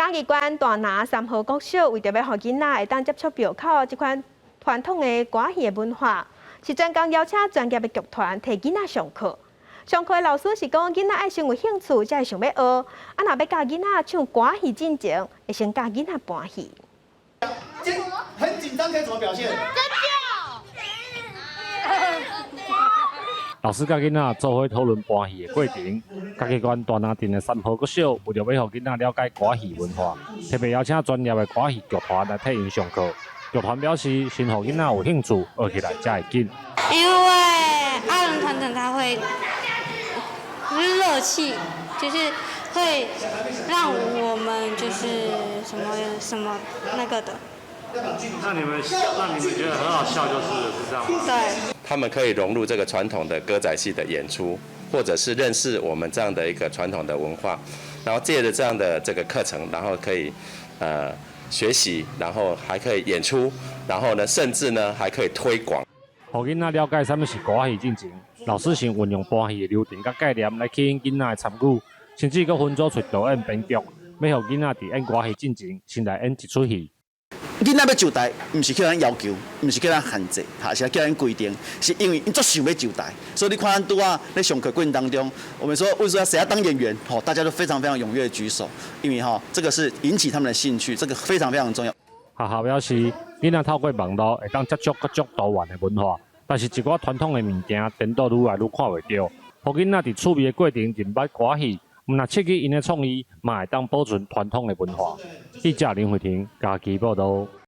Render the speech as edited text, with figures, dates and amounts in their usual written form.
嘉义县大拿3号国小为着要让囡仔会当接触庙口这款传统的歌戏的文化，是专工邀请专业的剧团替囡仔上课。上课的老师是讲，囡仔爱先有兴趣，才会想要学。若要教囡仔唱歌戏进前，会先教囡仔搬戏。很紧张可以怎么表现？老师甲囡仔做伙讨论搬戏的过程。嘉义县大拿镇的3号国小为着要让囡仔了解歌戏文化，特别邀请专业的歌戏剧团来替因上课。剧团表示，先让囡仔有兴趣，学起来才会紧。因为阿伦团长他会热气，就是会让我们就是什么那个的。让你们觉得很好笑，是这样吗？对。他们可以融入这个传统的歌仔戏的演出，或者是认识我们这样的一个传统的文化，然后借着这样的这个课程，然后可以学习，然后还可以演出，然后呢，甚至呢还可以推广。让囡仔了解什么是歌戏进前，老师先运用搬戏的流程甲概念来吸引囡仔的参与，甚至佫分组出导演编剧，要让囡仔伫演歌戏进前先来演一出戏。囡仔要就台，唔是叫咱要求，唔是叫咱限制，是叫咱规定，是因为因足想要就台，所以你看咱拄啊在上课过程当中，我们说为什么谁要当演员，大家都非常踊跃举手，因为这个是引起他们的兴趣，这个非常重要。学校表示，囡仔透过网络会当接触各种多元的文化，但是一寡传统的物件，颠倒愈来愈看袂到。让囡仔伫趣味的过程认捌歌戏，若刺激因的创意，嘛会当保存传统的文化。记者林慧婷，嘉义报道。